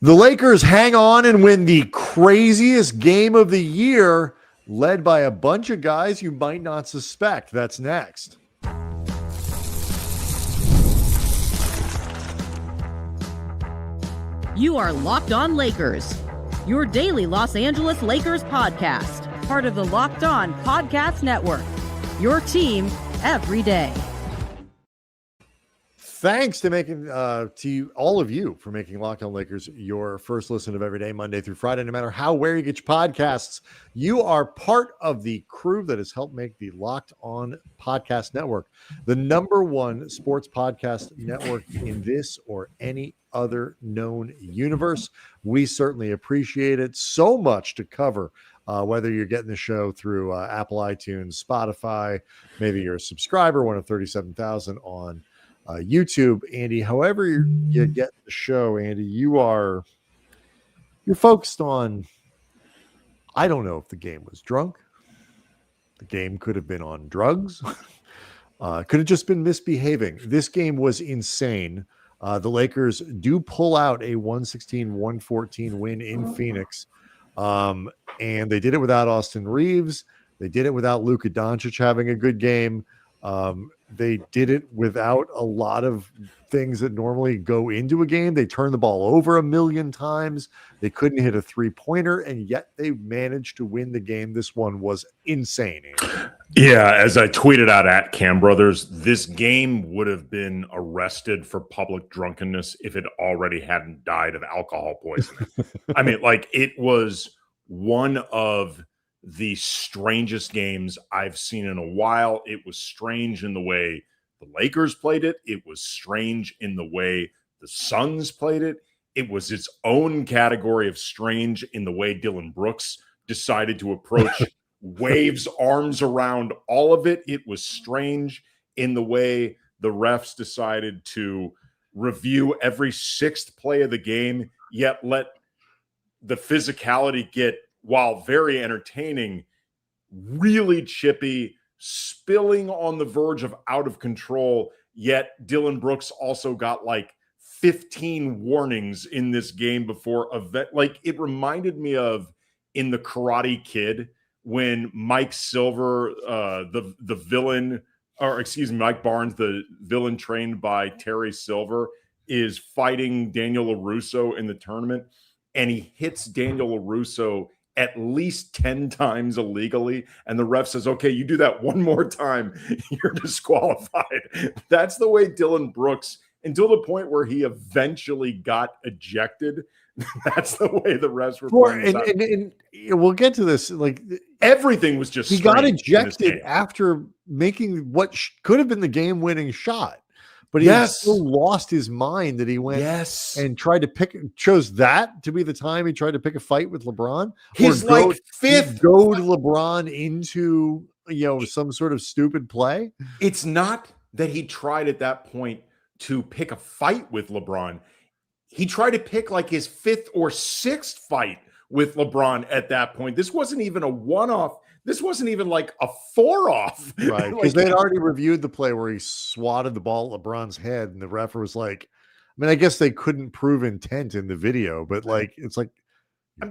The Lakers hang on and win the craziest game of the year, led by a bunch of guys you might not suspect. That's next. You are Locked On Lakers, your daily Los Angeles Lakers podcast, part of the Locked On Podcast Network, your team every day. Thanks to all of you for making Locked On Lakers your first listen of every day, Monday through Friday. No matter where you get your podcasts, you are part of the crew that has helped make the Locked On Podcast Network the #1 sports podcast network in this or any other known universe. We certainly appreciate it. So much to cover, whether you're getting the show through Apple, iTunes, Spotify, maybe you're a subscriber, one of 37,000 on YouTube. Andy, however you get the show, Andy, you're focused on, I don't know if the game was drunk. The game could have been on drugs. Could have just been misbehaving. This game was insane. The Lakers do pull out a 116-114 win in Phoenix. And they did it without Austin Reaves. They did it without Luka Dončić having a good game. They did it without a lot of things that normally go into a game. They turned the ball over 1,000,000 times. They couldn't hit a three-pointer, and yet they managed to win the game. This one was insane, Andy. Yeah, as I tweeted out at Cam Brothers, this game would have been arrested for public drunkenness if it already hadn't died of alcohol poisoning. I mean, it was one of the strangest games I've seen in a while. It was strange in the way the Lakers played it. It was strange in the way the Suns played it. It was its own category of strange in the way Dillon Brooks decided to approach waves arms around all of it. It was strange in the way the refs decided to review every sixth play of the game, yet let the physicality get, while very entertaining, really chippy, spilling on the verge of out of control. Yet Dillon Brooks also got 15 warnings in this game before event. It reminded me of in The Karate Kid when Mike Silver, the villain, or excuse me, Mike Barnes, the villain trained by Terry Silver, is fighting Daniel LaRusso in the tournament, and he hits Daniel LaRusso at least 10 times illegally, and the ref says, okay, you do that one more time, you're disqualified. That's the way Dillon Brooks, until the point where he eventually got ejected, that's the way the refs were playing. And we'll get to this. Everything was just, he got ejected after making what could have been the game-winning shot. But he still lost his mind that he went and tried to chose that to be the time he tried to pick a fight with LeBron. His fifth goad LeBron into some sort of stupid play. It's not that he tried at that point to pick a fight with LeBron. He tried to pick his fifth or sixth fight with LeBron at that point. This wasn't even a one-off. This wasn't even a 4-off. Right, because they'd already reviewed the play where he swatted the ball at LeBron's head, and the ref was like, I guess they couldn't prove intent in the video, but it's you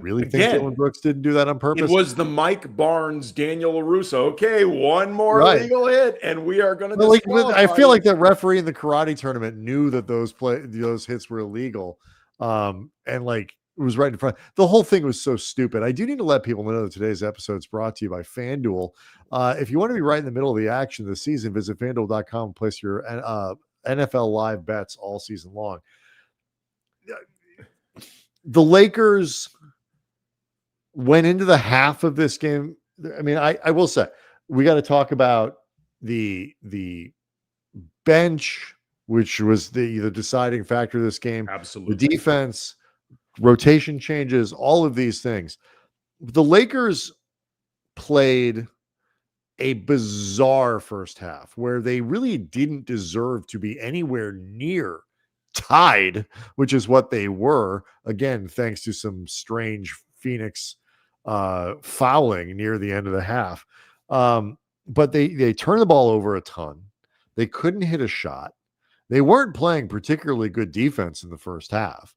really think Dillon Brooks didn't do that on purpose? It was the Mike Barnes, Daniel LaRusso. Okay, one more legal hit, and we are going to I feel like that referee in the karate tournament knew that those hits were illegal, and it was right in front. The whole thing was so stupid. I do need to let people know that today's episode is brought to you by FanDuel. If you want to be right in the middle of the action this season, visit FanDuel.com and place your NFL live bets all season long. The Lakers went into the half of this game. I will say, we got to talk about the bench, which was the deciding factor of this game. Absolutely. The defense, rotation changes, all of these things. The Lakers played a bizarre first half where they really didn't deserve to be anywhere near tied, which is what they were. Again, thanks to some strange Phoenix fouling near the end of the half. But they turned the ball over a ton. They couldn't hit a shot. They weren't playing particularly good defense in the first half.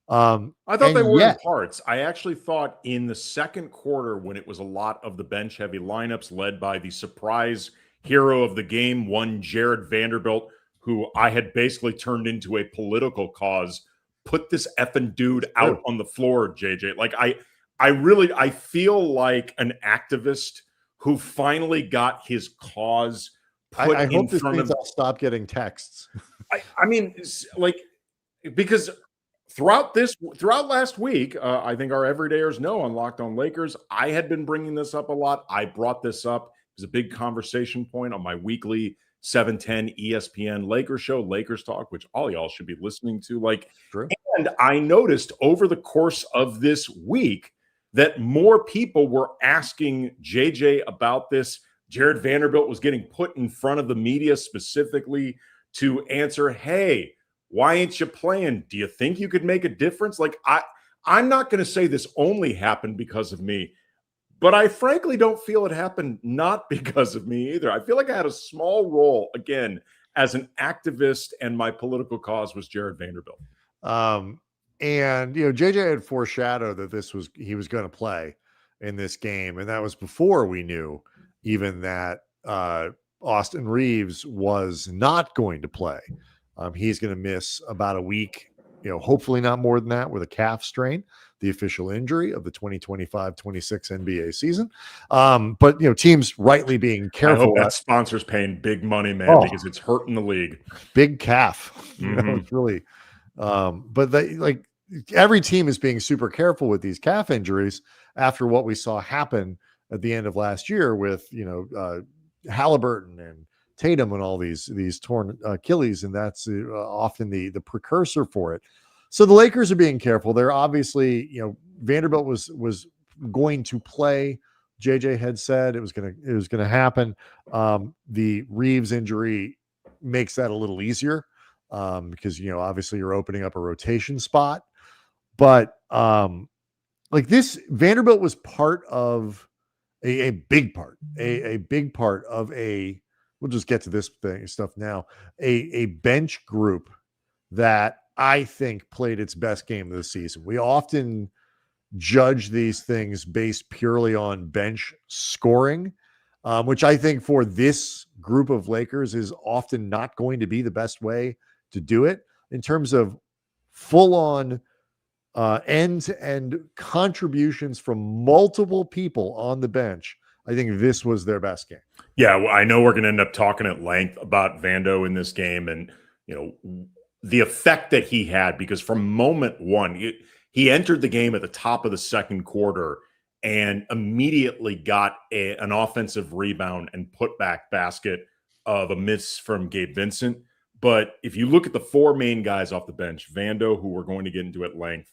I thought they and were in yet, parts. I actually thought in the second quarter, when it was a lot of the bench heavy lineups led by the surprise hero of the game, one Jared Vanderbilt, who I had basically turned into a political cause, put this effing dude out on the floor, JJ. Like I feel like an activist who finally got his cause put I in hope this front means of. I'll stop getting texts. I mean, like, because throughout last week, I think our everydayers know on Locked On Lakers, I had been bringing this up a lot. I brought this up. It was a big conversation point on my weekly 710 ESPN Lakers show, Lakers Talk, which all y'all should be listening to. Like, True. and I noticed over the course of this week that more people were asking JJ about this. Jared Vanderbilt was getting put in front of the media specifically to answer, hey, why ain't you playing? Do you think you could make a difference? Like, I'm not going to say this only happened because of me, but I frankly don't feel it happened not because of me either. I feel like I had a small role, again, as an activist, and my political cause was Jared Vanderbilt. And JJ had foreshadowed that he was going to play in this game, and that was before we knew even that Austin Reaves was not going to play. He's going to miss about a week, hopefully not more than that, with a calf strain, the official injury of the 2025-26 NBA season. But teams rightly being careful. I hope that sponsor's paying big money, man, because it's hurting the league. Big calf. It's really but every team is being super careful with these calf injuries after what we saw happen at the end of last year with Halliburton and Tatum and all these torn Achilles, and that's often the precursor for it. So the Lakers are being careful. They're obviously, Vanderbilt was going to play. JJ had said it was gonna happen. The Reaves injury makes that a little easier because obviously you're opening up a rotation spot. But this Vanderbilt was part of a big part, a big part of a. We'll just get to this stuff now. A bench group that I think played its best game of the season. We often judge these things based purely on bench scoring, which I think for this group of Lakers is often not going to be the best way to do it in terms of full-on end-to-end contributions from multiple people on the bench. I think this was their best game. Yeah, well, I know we're going to end up talking at length about Vando in this game and, the effect that he had, because from moment one, he entered the game at the top of the second quarter and immediately got an offensive rebound and putback basket of a miss from Gabe Vincent. But if you look at the four main guys off the bench, Vando, who we're going to get into at length,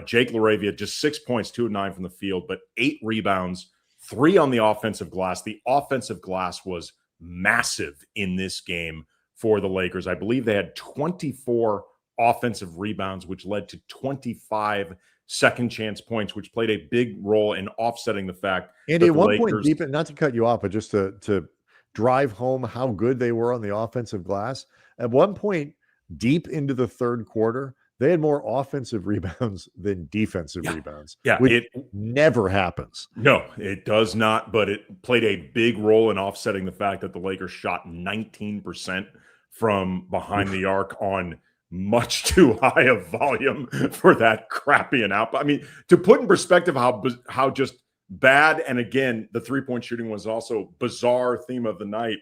Jake LaRavia, just 6 points, 2 of 9 from the field, but 8 rebounds, 3 on the offensive glass. The offensive glass was massive in this game for the Lakers. I believe they had 24 offensive rebounds, which led to 25 second chance points, which played a big role in offsetting the fact and that at one Lakers, point, deep, not to cut you off, but just to drive home how good they were on the offensive glass. At one point, deep into the third quarter, they had more offensive rebounds than defensive rebounds. Yeah, which never happens. No, it does not, but it played a big role in offsetting the fact that the Lakers shot 19% from behind the arc on much too high a volume for that crappy an output. I mean, to put in perspective how just bad, and again, the three-point shooting was also bizarre theme of the night.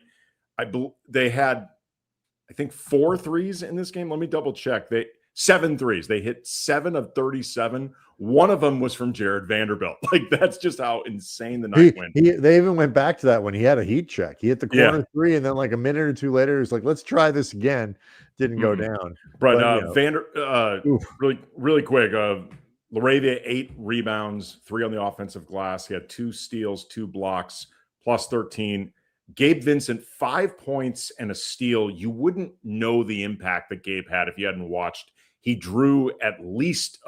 They had, I think, 4 threes in this game. Let me double check. 7 threes. They hit 7 of 37. One of them was from Jared Vanderbilt. Like, that's just how insane the night went. They even went back to that when he had a heat check. He hit the corner three, and then like a minute or two later, he's like, let's try this again. Didn't go down. But really quick, LaRavia, 8 rebounds, 3 on the offensive glass. He had 2 steals, 2 blocks, plus 13. Gabe Vincent, 5 points and a steal. You wouldn't know the impact that Gabe had if you hadn't watched. He drew at least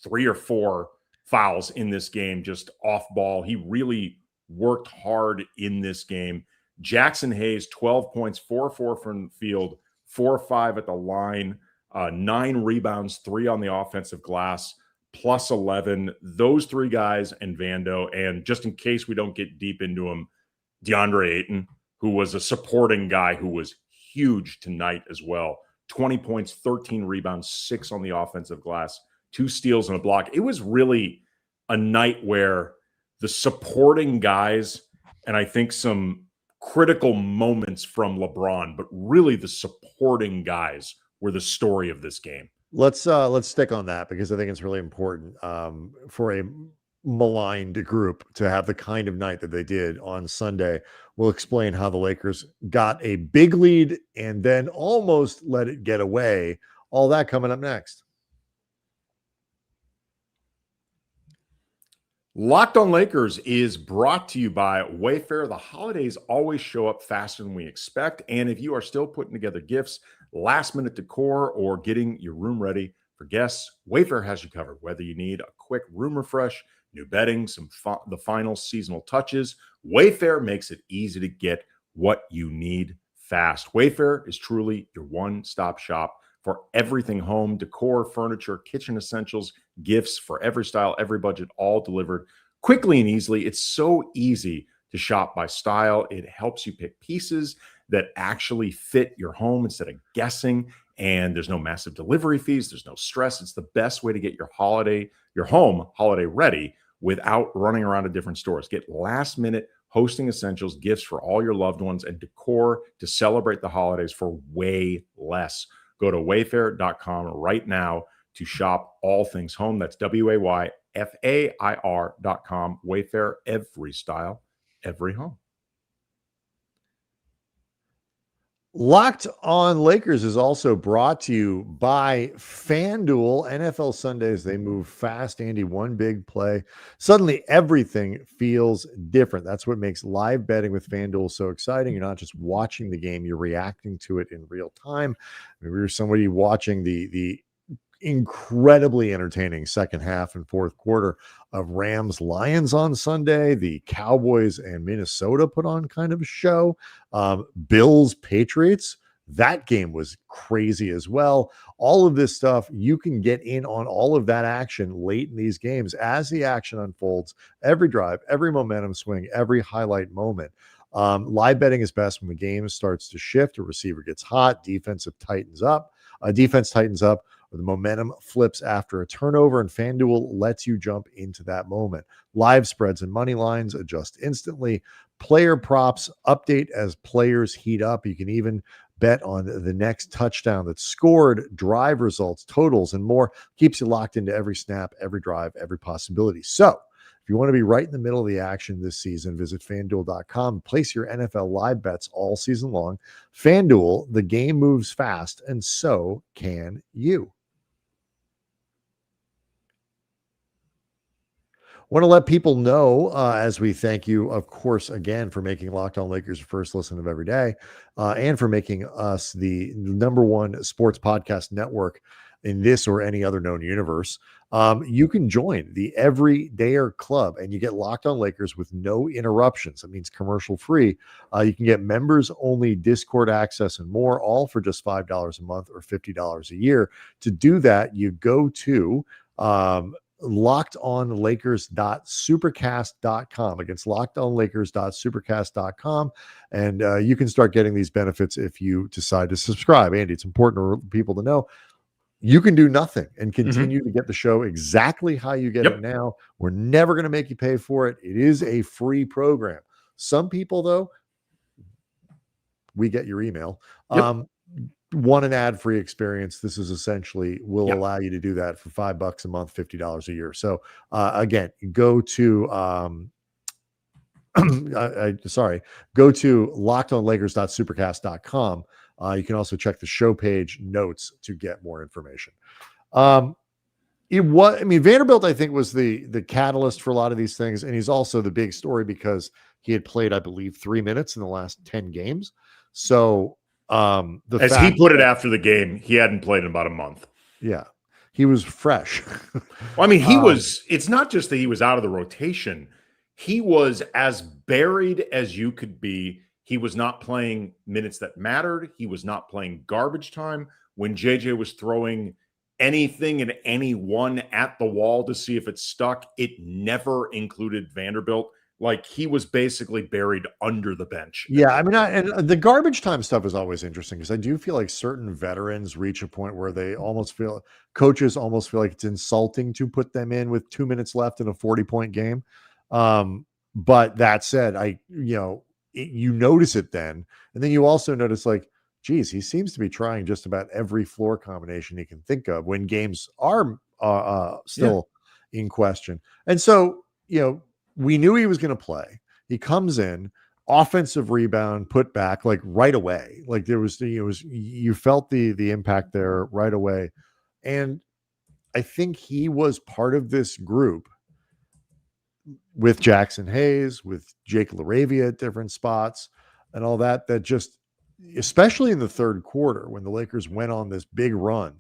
3 or 4 fouls in this game, just off ball. He really worked hard in this game. Jaxson Hayes, 12 points, 4-4 from the field, 4-5 at the line. 9 rebounds, 3 on the offensive glass, plus 11. Those 3 guys and Vando, and just in case we don't get deep into them, Deandre Ayton, who was a supporting guy who was huge tonight as well. 20 points, 13 rebounds, 6 on the offensive glass, 2 steals and a block. It was really a night where the supporting guys, and I think some critical moments from LeBron, but really the supporting guys were the story of this game. Let's stick on that because I think it's really important for a maligned group to have the kind of night that they did on Sunday. We'll explain how the Lakers got a big lead and then almost let it get away. All that coming up next. Locked on Lakers is brought to you by Wayfair. The holidays always show up faster than we expect. And if you are still putting together gifts, last-minute decor, or getting your room ready for guests, Wayfair has you covered. Whether you need a quick room refresh, new bedding, the final seasonal touches, Wayfair makes it easy to get what you need fast. Wayfair is truly your one-stop shop for everything home, decor, furniture, kitchen essentials, gifts for every style, every budget, all delivered quickly and easily. It's so easy to shop by style. It helps you pick pieces that actually fit your home instead of guessing. And there's no massive delivery fees. There's no stress. It's the best way to get your home holiday ready without running around to different stores. Get last minute hosting essentials, gifts for all your loved ones, and decor to celebrate the holidays for way less. Go to wayfair.com right now to shop all things home. That's WAYFAIR.com. Wayfair, every style, every home. Locked on Lakers is also brought to you by FanDuel. NFL Sundays, they move fast, Andy. One big play. Suddenly, everything feels different. That's what makes live betting with FanDuel so exciting. You're not just watching the game, you're reacting to it in real time. Maybe you're somebody watching the incredibly entertaining second half and fourth quarter of Rams Lions on Sunday. The Cowboys and Minnesota put on kind of a show. Bills Patriots, that game was crazy as well. All of this stuff, you can get in on all of that action late in these games as the action unfolds. Every drive, every momentum swing, every highlight moment. Live betting is best when the game starts to shift, a receiver gets hot, defense tightens up, or the momentum flips after a turnover, and FanDuel lets you jump into that moment. Live spreads and money lines adjust instantly. Player props update as players heat up. You can even bet on the next touchdown that's scored, drive results, totals, and more. Keeps you locked into every snap, every drive, every possibility. So if you want to be right in the middle of the action this season, visit FanDuel.com. Place your NFL live bets all season long. FanDuel, the game moves fast, and so can you. Want to let people know, as we thank you, of course, again, for making Locked On Lakers your first listen of every day, and for making us the #1 sports podcast network in this or any other known universe. You can join the Everydayer Club, and you get Locked On Lakers with no interruptions. That means commercial free. You can get members only Discord access and more, all for just $5 a month or $50 a year. To do that, you go to lockedonlakers.supercast.com, against lockedonlakers.supercast.com, and you can start getting these benefits if you decide to subscribe. Andy, it's important for people to know you can do nothing and continue to get the show exactly how you get it now. We're never going to make you pay for it. It is a free program. Some people, though, we get your email, want an ad-free experience. This is essentially will allow you to do that for $5 a month, $50 a year. So again, go to go to lockedonlakers.supercast.com. You can also check the show page notes to get more information. Vanderbilt, I think, was the catalyst for a lot of these things, and he's also the big story because he had played, I believe, 3 minutes in the last 10 games. So as he put it after the game, he hadn't played in about a month. Yeah, he was fresh. Well, I mean, he was. It's not just that he was out of the rotation; he was as buried as you could be. He was not playing minutes that mattered. He was not playing garbage time. when JJ was throwing anything and anyone at the wall to see if it stuck, it never included Vanderbilt. Like, he was basically buried under the bench. Yeah, I mean, and the garbage time stuff is always interesting because I do feel like certain veterans reach a point where coaches almost feel like it's insulting to put them in with 2 minutes left in a 40-point game. But that said, you notice it then, and then you also notice, like, geez, he seems to be trying just about every floor combination he can think of when games are still in question. And so, we knew he was going to play. He comes in, offensive rebound, put back, like, right away. Like, you felt the impact there right away. And I think he was part of this group with Jaxson Hayes, with Jake LaRavia at different spots and all that just, especially in the third quarter, when the Lakers went on this big run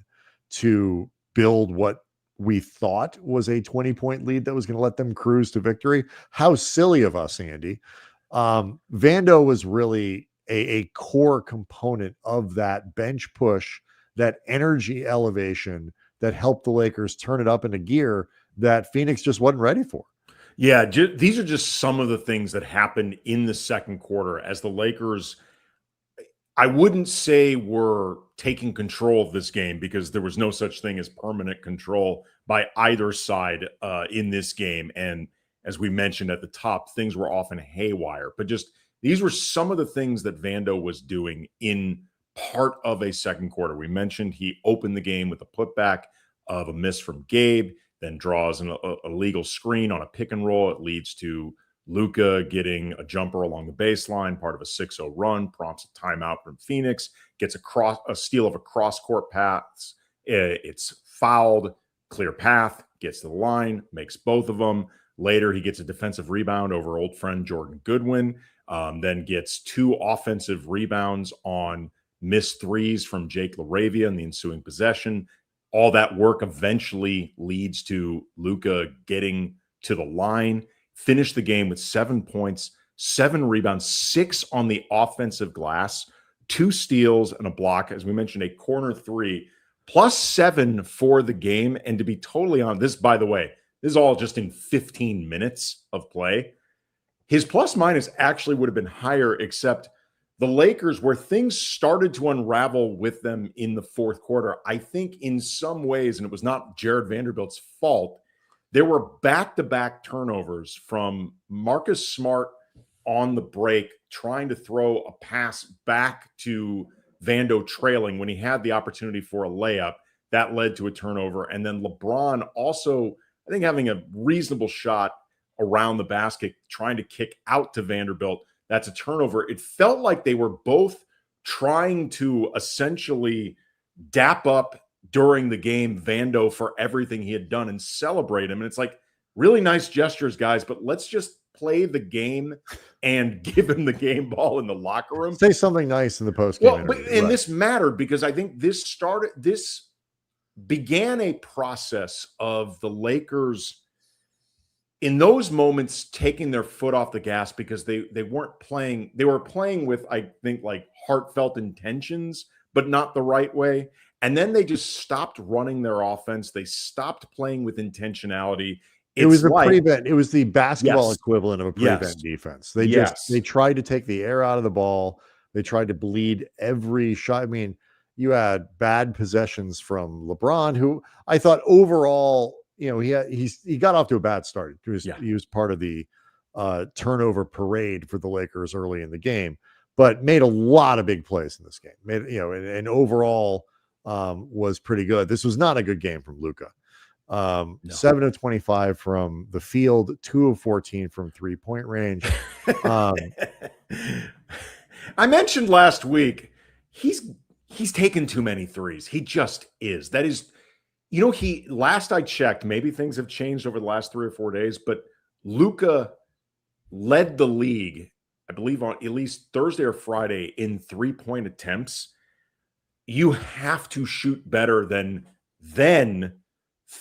to build what we thought was a 20-point lead that was going to let them cruise to victory. How silly of us, Andy. Vando was really a core component of that bench push, that energy elevation that helped the Lakers turn it up into gear that Phoenix just wasn't ready for. Yeah, these are just some of the things that happened in the second quarter as the Lakers, I wouldn't say were taking control of this game, because there was no such thing as permanent control by either side in this game. And as we mentioned at the top, things were often haywire. But just these were some of the things that Vando was doing in part of a second quarter. We mentioned he opened the game with a putback of a miss from Gabe, then draws an illegal screen on a pick and roll. It leads to Luka getting a jumper along the baseline, part of a 6-0 run, prompts a timeout from Phoenix, gets a steal of a cross-court pass. It's fouled, clear path, gets to the line, makes both of them. Later, he gets a defensive rebound over old friend Jordan Goodwin, then gets 2 offensive rebounds on missed threes from Jake LaRavia in the ensuing possession. All that work eventually leads to Luka getting to the line. Finished the game with 7 points, 7 rebounds, 6 on the offensive glass, 2 steals and a block. As we mentioned, a corner 3, +7 for the game. And to be totally honest, this, by the way, this is all just in 15 minutes of play. His plus minus actually would have been higher, except the Lakers, where things started to unravel with them in the fourth quarter, I think in some ways, and it was not Jared Vanderbilt's fault, there were back-to-back turnovers from Marcus Smart on the break, trying to throw a pass back to Vando trailing when he had the opportunity for a layup. That led to a turnover. And then LeBron also, I think, having a reasonable shot around the basket, trying to kick out to Vanderbilt. That's a turnover. It felt like they were both trying to essentially dap up during the game Vando for everything he had done and celebrate him. And it's like, really nice gestures, guys, but let's just play the game and give him the game ball in the locker room. Say something nice in the post-game. Well, and this mattered because I think this began a process of the Lakers in those moments taking their foot off the gas because they weren't playing. They were playing with, I think, like heartfelt intentions, but not the right way. And then they just stopped running their offense. They stopped playing with intentionality. It was prevent. It was the basketball equivalent of a prevent defense. They tried to take the air out of the ball. They tried to bleed every shot. I mean, you had bad possessions from LeBron, who I thought overall, he got off to a bad start. He was part of the turnover parade for the Lakers early in the game, but made a lot of big plays in this game. And overall was pretty good. This was not a good game from Luka. 7 of 25 from the field, 2 of 14 from 3-point range. I mentioned last week, he's taken too many threes. He just is. That is, last I checked, maybe things have changed over the last 3 or 4 days, but Luka led the league, I believe, on at least Thursday or Friday in 3-point attempts. You have to shoot better than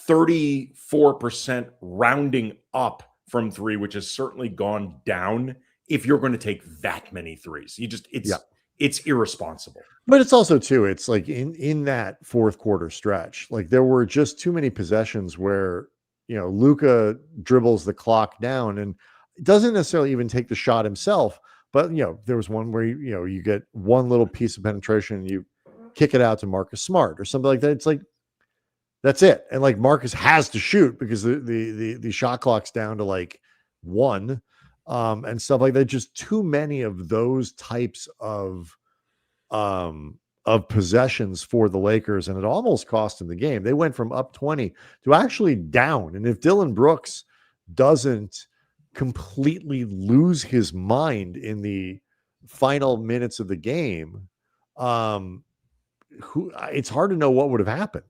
34% rounding up from 3, which has certainly gone down if you're going to take that many threes. it's irresponsible. But it's also too, it's like in that fourth quarter stretch, like there were just too many possessions where, Luka dribbles the clock down and doesn't necessarily even take the shot himself. But, there was one where, you get one little piece of penetration and you kick it out to Marcus Smart or something like that. It's like, that's it. And like Marcus has to shoot because the shot clock's down to like 1 and stuff like that. Just too many of those types of possessions for the Lakers, and it almost cost them the game. They went from up 20 to actually down. And if Dillon Brooks doesn't completely lose his mind in the final minutes of the game, it's hard to know what would have happened.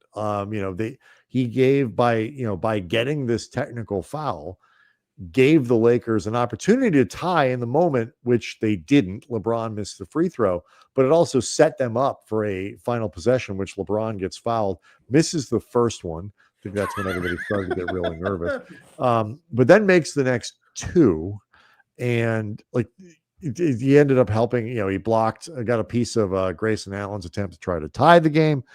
He gave by getting this technical foul, gave the Lakers an opportunity to tie in the moment, which they didn't. LeBron missed the free throw, but it also set them up for a final possession, which LeBron gets fouled, misses the first one. I think that's when everybody started to get really nervous. But then makes the next 2. And like he ended up helping, he got a piece of Grayson Allen's attempt to try to tie the game.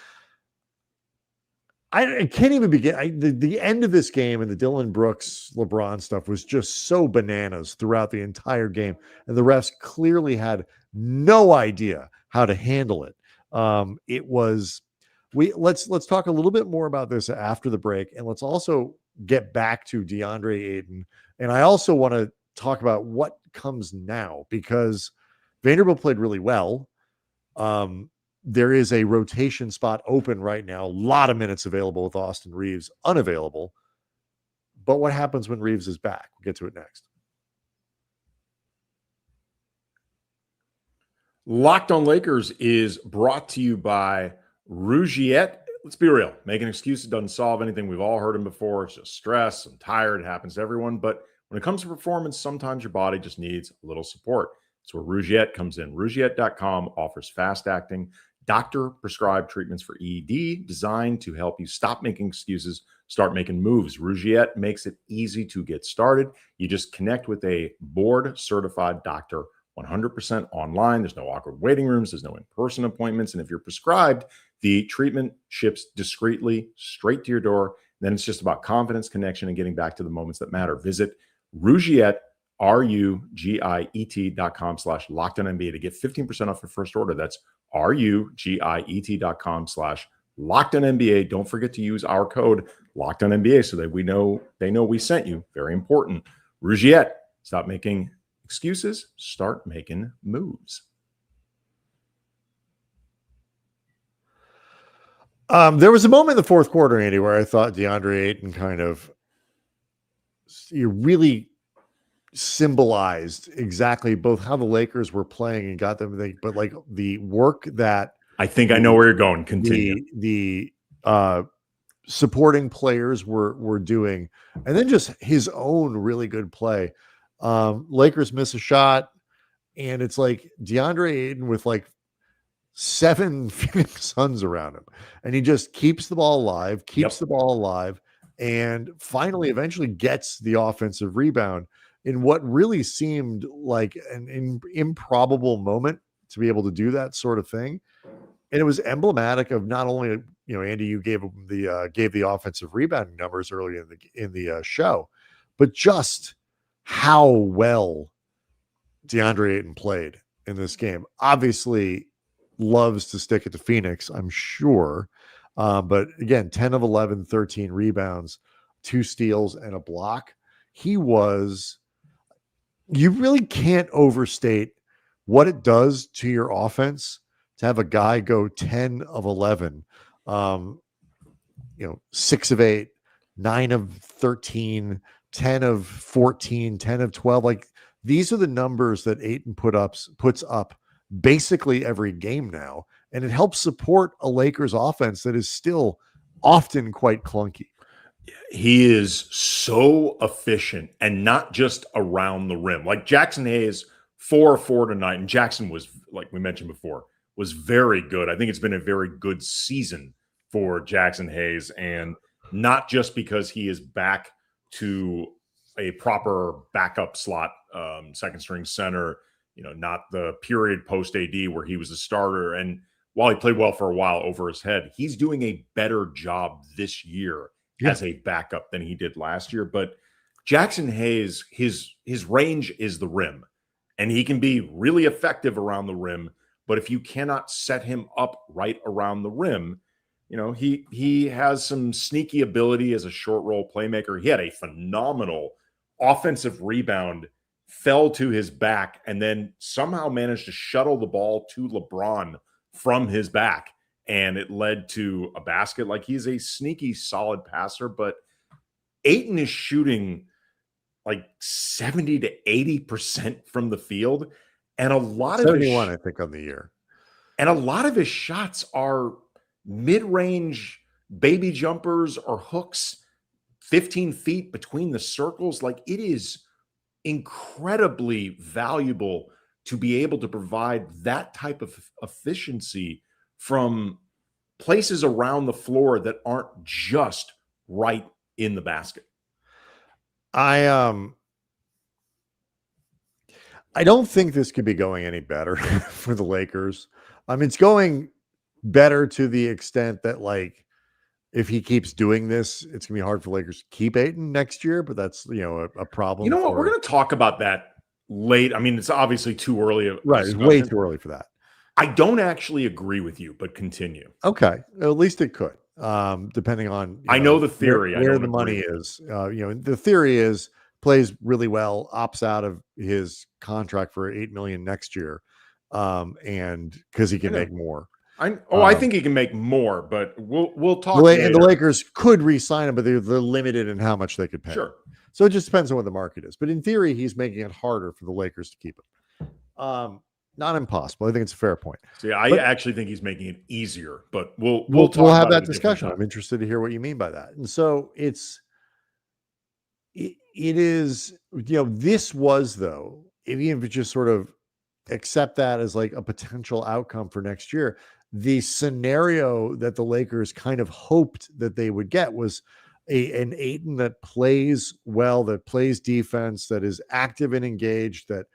I can't even begin. The end of this game and the Dillon Brooks LeBron stuff was just so bananas throughout the entire game, and the refs clearly had no idea how to handle it. Let's talk a little bit more about this after the break, and let's also get back to Deandre Ayton. And I also want to talk about what comes now, because Vanderbilt played really well. There is a rotation spot open right now. A lot of minutes available with Austin Reaves unavailable. But what happens when Reaves is back? We'll get to it next. Locked on Lakers is brought to you by Rougiette. Let's be real. Making excuses doesn't solve anything. We've all heard them before. It's just stress. I'm tired. It happens to everyone. But when it comes to performance, sometimes your body just needs a little support. That's where Rougiette comes in. Rougiette.com offers fast-acting, doctor-prescribed treatments for ED designed to help you stop making excuses, start making moves. Rougiette makes it easy to get started. You just connect with a board-certified doctor 100% online. There's no awkward waiting rooms. There's no in-person appointments. And if you're prescribed, the treatment ships discreetly straight to your door. Then it's just about confidence, connection, and getting back to the moments that matter. Visit Rougiette, RUGIET.com/LockedOnNBA to get 15% off your first order. That's RUGIET.com/LockedOnNBA. Don't forget to use our code LockedOnNBA so that they know we sent you. Very important. Rougiette, stop making excuses, start making moves. There was a moment in the fourth quarter, Andy, where I thought Deandre Ayton really symbolized exactly both how the Lakers were playing and got them, but like the work that I think I know where you're going. Continue. The supporting players were doing, and then just his own really good play. Lakers miss a shot, and it's like Deandre Ayton with like 7 Phoenix Suns around him, and he just keeps the ball alive, and finally eventually gets the offensive rebound in what really seemed like an improbable moment to be able to do that sort of thing. And it was emblematic of not only, Andy, you gave the offensive rebounding numbers earlier in the show, but just how well Deandre Ayton played in this game. Obviously loves to stick it to Phoenix, I'm sure. But again, 10 of 11, 13 rebounds, 2 steals and a block. You really can't overstate what it does to your offense to have a guy go 10 of 11, 6 of 8, 9 of 13, 10 of 14, 10 of 12. Like, these are the numbers that Ayton puts up basically every game now. And it helps support a Lakers offense that is still often quite clunky. He is so efficient, and not just around the rim. Like Jaxson Hayes, 4-4 tonight. And Jackson was, like we mentioned before, was very good. I think it's been a very good season for Jaxson Hayes, and not just because he is back to a proper backup slot, second string center. not the period post AD where he was a starter. And while he played well for a while over his head, he's doing a better job this year as a backup than he did last year. But Jaxson Hayes, his range is the rim, and he can be really effective around the rim. But if you cannot set him up right around the rim, he has some sneaky ability as a short roll playmaker. He had a phenomenal offensive rebound, fell to his back, and then somehow managed to shuttle the ball to LeBron from his back, and it led to a basket. Like, he's a sneaky, solid passer, but Ayton is shooting like 70 to 80% from the field, and a lot of 71, I think, on the year. And a lot of his shots are mid-range baby jumpers or hooks, 15 feet between the circles. Like, it is incredibly valuable to be able to provide that type of efficiency from places around the floor that aren't just right in the basket. I don't think this could be going any better for the Lakers. It's going better to the extent that, like, if he keeps doing this, it's gonna be hard for Lakers to keep Ayton next year, but that's a problem. You know what? We're going to talk about that late. I mean, it's obviously too early. Right. It's way too early for that. I don't actually agree with you, but continue. Okay. At least it could, depending on, I know the theory. Where the money is. The theory is plays really well, opts out of his contract for $8 million next year. And because he can make more. I think he can make more, but we'll talk. And the Lakers could re-sign him, but they're limited in how much they could pay. Sure. So it just depends on what the market is. But in theory, he's making it harder for the Lakers to keep him. Not impossible. I think it's a fair point. See, I actually think he's making it easier, but we'll have that discussion. I'm interested to hear what you mean by that. And so it is, this was, though, even if you just sort of accept that as like a potential outcome for next year, the scenario that the Lakers kind of hoped that they would get was an Ayton that plays well, that plays defense, that is active and engaged, that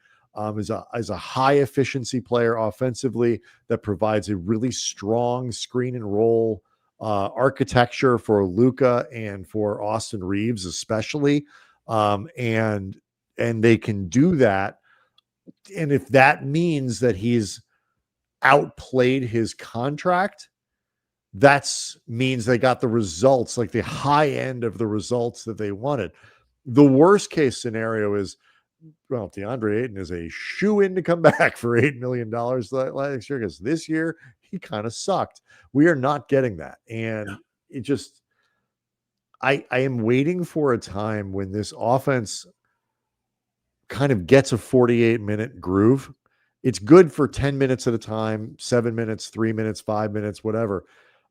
is a high efficiency player offensively, that provides a really strong screen and roll architecture for Luka and for Austin Reaves, especially. And they can do that. And if that means that he's outplayed his contract, that means they got the results, like the high end of the results that they wanted. The worst case scenario is, well, Deandre Ayton is a shoe-in to come back for $8 million last year, because this year he kind of sucked. We are not getting that. And it just, I am waiting for a time when this offense kind of gets a 48-minute groove. It's good for 10 minutes at a time, 7 minutes, 3 minutes, 5 minutes, whatever.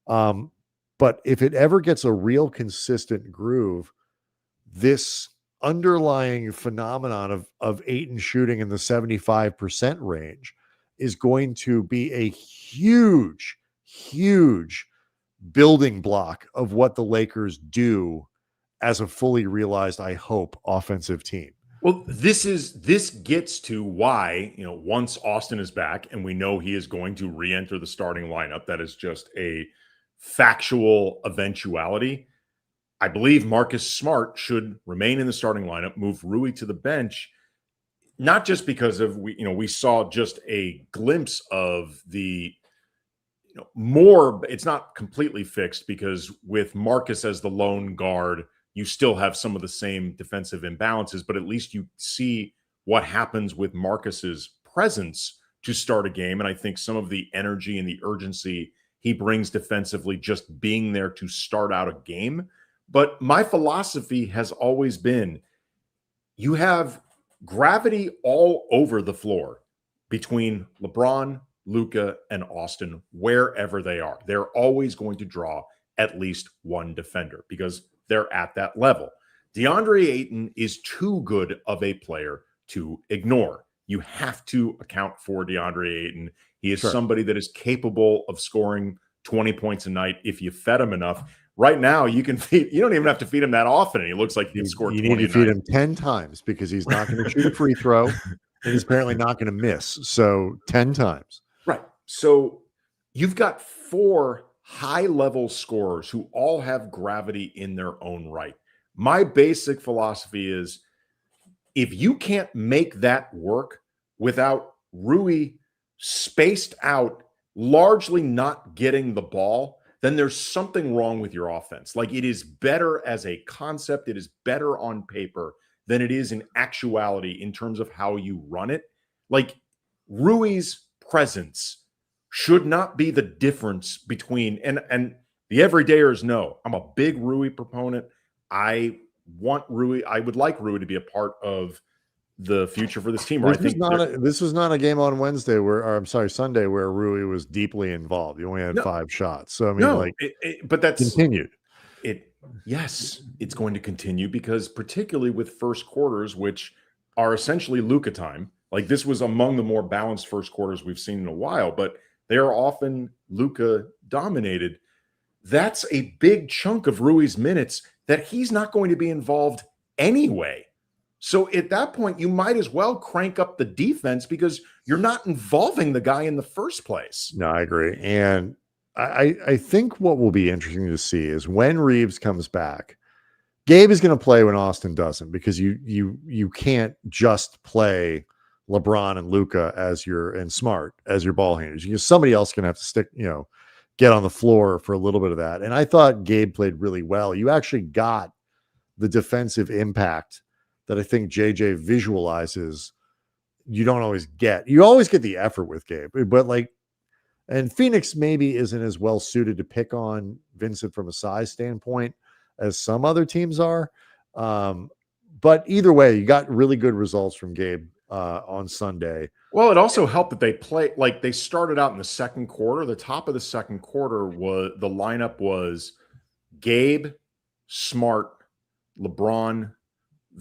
But if it ever gets a real consistent groove, this underlying phenomenon of Ayton shooting in the 75% range is going to be a huge, huge building block of what the Lakers do as a fully realized, I hope, offensive team. Well, this gets to why, once Austin is back and we know he is going to re-enter the starting lineup, that is just a factual eventuality. I believe Marcus Smart should remain in the starting lineup, move Rui to the bench, not just because of we saw just a glimpse of the more. It's not completely fixed, because with Marcus as the lone guard, you still have some of the same defensive imbalances, but at least you see what happens with Marcus's presence to start a game. And I think some of the energy and the urgency he brings defensively, just being there to start out a game. But my philosophy has always been, you have gravity all over the floor between LeBron, Luka, and Austin, wherever they are. They're always going to draw at least one defender because they're at that level. Deandre Ayton is too good of a player to ignore. You have to account for Deandre Ayton. He is somebody that is capable of scoring 20 points a night if you fed him enough. Right now, you don't even have to feed him that often, and he looks like he can score 20 You need to feed him 10 times because he's not going to shoot a free throw. and he's apparently not going to miss. So 10 times. Right. So you've got 4 high-level scorers who all have gravity in their own right. My basic philosophy is if you can't make that work without Rui spaced out, largely not getting the ball, then there's something wrong with your offense. Like, it is better as a concept, it is better on paper than it is in actuality in terms of how you run it. Like, Rui's presence should not be the difference between, and the everydayers know I'm a big Rui proponent. I want Rui. I would like Rui to be a part of the future for this team. This was not a game on Wednesday Sunday where Rui was deeply involved. He only had 5 shots. So I mean, but that's continued. Yes, it's going to continue because particularly with first quarters, which are essentially Luka time. Like, this was among the more balanced first quarters we've seen in a while, but they are often Luka dominated. That's a big chunk of Rui's minutes that he's not going to be involved anyway. So at that point, you might as well crank up the defense because you're not involving the guy in the first place. No, I agree. And I think what will be interesting to see is when Reaves comes back, Gabe is going to play when Austin doesn't, because you can't just play LeBron and Luka and Smart as your ball handlers. Somebody else going to have to stick, get on the floor for a little bit of that. And I thought Gabe played really well. You actually got the defensive impact that I think JJ visualizes. You don't always get. You always get the effort with Gabe, but and Phoenix maybe isn't as well suited to pick on Vincent from a size standpoint as some other teams are. But either way, you got really good results from Gabe on Sunday. Well, it also helped that they started out in the second quarter. The top of the second quarter the lineup was Gabe, Smart, LeBron,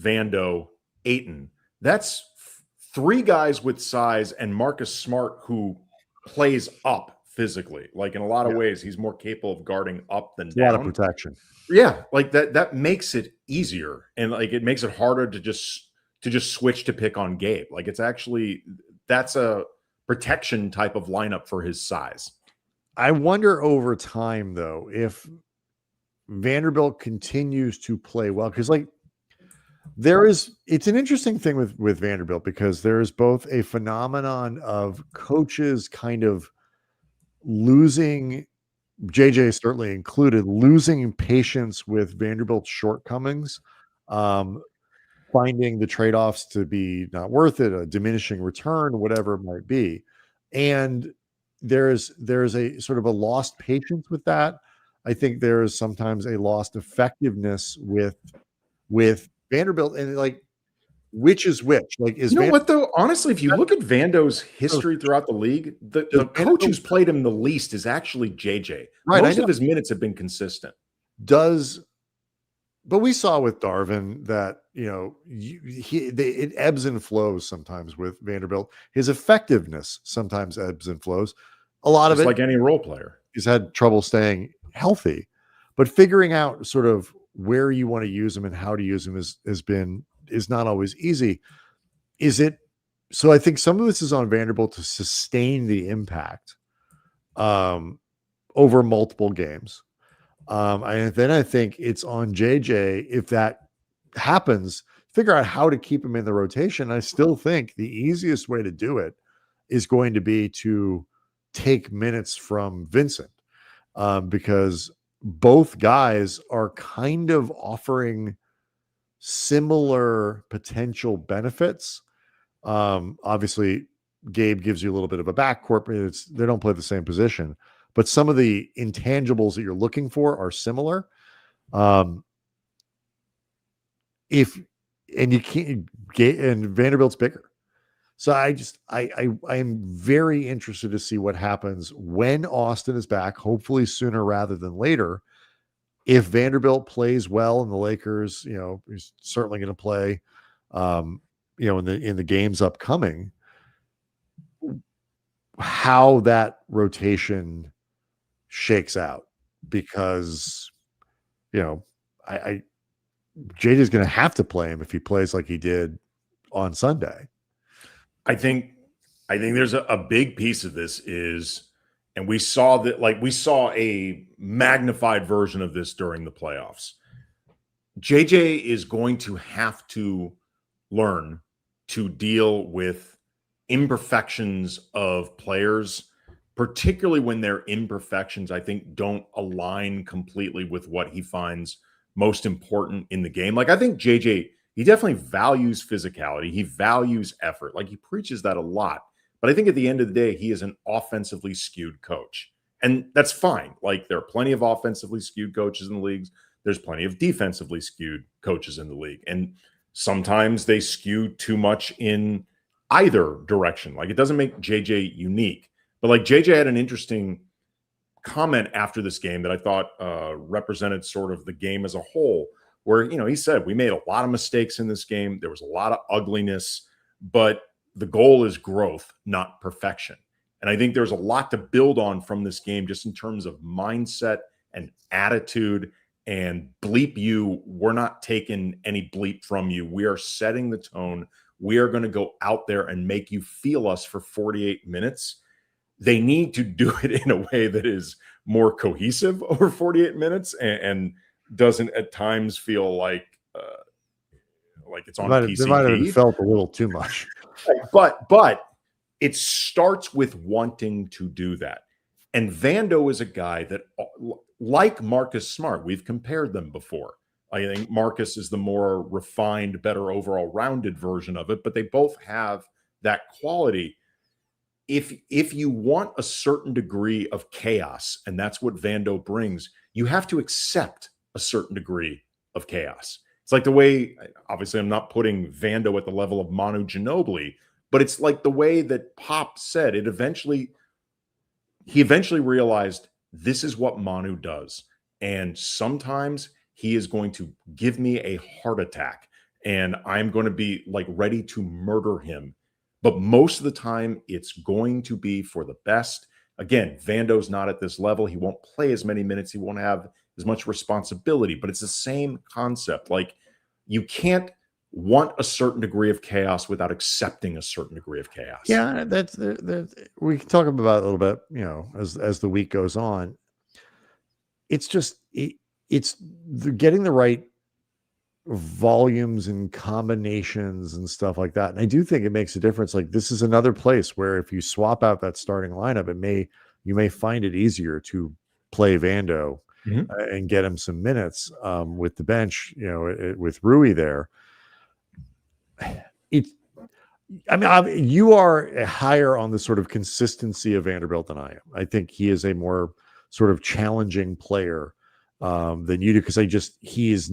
Vando, Ayton. That's 3 guys with size, and Marcus Smart, who plays up physically. Like, in a lot of ways, he's more capable of guarding up than down. A lot of protection. Yeah, like that makes it easier, and it makes it harder to just switch to pick on Gabe. Like, that's a protection type of lineup for his size. I wonder over time, though, if Vanderbilt continues to play well, because it's an interesting thing with Vanderbilt, because there is both a phenomenon of coaches kind of losing, JJ certainly included, losing patience with Vanderbilt's shortcomings, finding the trade-offs to be not worth it, a diminishing return, whatever it might be. And there's a sort of a lost patience with that. I think there is sometimes a lost effectiveness with Vanderbilt, and which is which? What though? Honestly, if you look at Vando's history throughout the league, the coach who's played him the least is actually JJ. Right, most of his minutes have been consistent. But we saw with Darvin that it ebbs and flows sometimes with Vanderbilt. His effectiveness sometimes ebbs and flows. A lot of it, like any role player, he's had trouble staying healthy, but figuring out sort of where you want to use him and how to use him is not always easy. So I think some of this is on Vanderbilt to sustain the impact over multiple games. And then I think it's on JJ, if that happens, figure out how to keep him in the rotation. I still think the easiest way to do it is going to be to take minutes from Vincent, because both guys are kind of offering similar potential benefits. Obviously, Gabe gives you a little bit of a backcourt, but they don't play the same position. But some of the intangibles that you're looking for are similar. And Vanderbilt's bigger. So I am very interested to see what happens when Austin is back, hopefully sooner rather than later. If Vanderbilt plays well and the Lakers, he's certainly going to play, in the games upcoming, how that rotation shakes out, because JJ's going to have to play him if he plays like he did on Sunday. I think there's a big piece of this is, and we saw that, like we saw a magnified version of this during the playoffs. JJ is going to have to learn to deal with imperfections of players, particularly when their imperfections, I think, don't align completely with what he finds most important in the game. Like, I think JJ, he definitely values physicality. He values effort. Like, he preaches that a lot. But I think at the end of the day, he is an offensively skewed coach. And that's fine. Like, there are plenty of offensively skewed coaches in the leagues. There's plenty of defensively skewed coaches in the league. And sometimes they skew too much in either direction. Like, it doesn't make JJ unique. But like, JJ had an interesting comment after this game that I thought represented sort of the game as a whole, where, you know, he said, we made a lot of mistakes in this game. There was a lot of ugliness, but the goal is growth, not perfection. And I think there's a lot to build on from this game, just in terms of mindset and attitude. And bleep you, we're not taking any bleep from you. We are setting the tone. We are going to go out there and make you feel us for 48 minutes. They need to do it in a way that is more cohesive over 48 minutes and doesn't at times feel like it's on PCP. They might have felt a little too much. But it starts with wanting to do that. And Vando is a guy that, like Marcus Smart, we've compared them before. I think Marcus is the more refined, better overall rounded version of it, but they both have that quality. If you want a certain degree of chaos, and that's what Vando brings, you have to accept a certain degree of chaos. It's like the way, obviously I'm not putting Vando at the level of Manu Ginobili, but it's like the way that Pop said, he eventually realized this is what Manu does. And sometimes he is going to give me a heart attack and I'm going to be like ready to murder him. But most of the time it's going to be for the best. Again, Vando's not at this level. He won't play as many minutes. He won't have as much responsibility, but it's the same concept. Like, you can't want a certain degree of chaos without accepting a certain degree of chaos. Yeah, that's we can talk about it a little bit, you know, as the week goes on. It's just it's getting the right volumes and combinations and stuff like that. And I do think it makes a difference. Like, this is another place where if you swap out that starting lineup, you may find it easier to play Vando and get him some minutes with the bench, you know, with Rui there. You are higher on the sort of consistency of Vanderbilt than I am. I think he is a more sort of challenging player than you do, because he is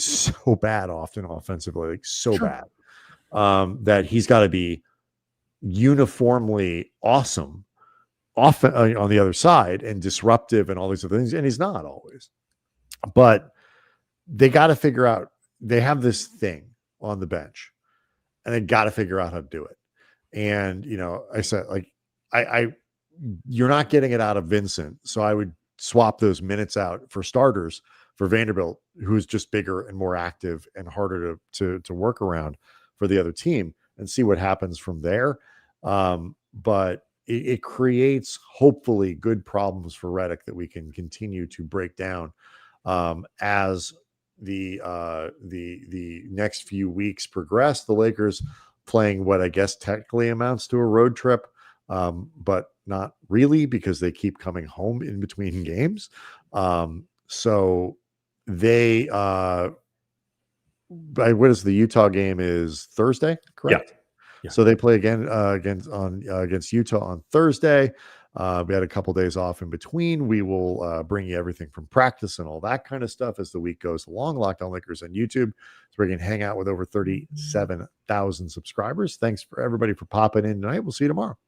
so bad often offensively, like so bad that he's got to be uniformly awesome often on the other side and disruptive and all these other things. And he's not always, but they got to figure out, they have this thing on the bench and they got to figure out how to do it. And, you know, I said, like, you're not getting it out of Vincent. So I would swap those minutes out for starters for Vanderbilt, who's just bigger and more active and harder to work around for the other team, and see what happens from there. But it creates hopefully good problems for Redick that we can continue to break down as the next few weeks progress. The Lakers playing what I guess technically amounts to a road trip, but not really, because they keep coming home in between games. So they what is the Utah game is Thursday, correct? Yeah. So they play again against Utah on Thursday. We had a couple days off in between. We will bring you everything from practice and all that kind of stuff as the week goes along. Locked On Lakers on YouTube, so we can hang out with over 37,000 subscribers. Thanks for everybody for popping in tonight. We'll see you tomorrow.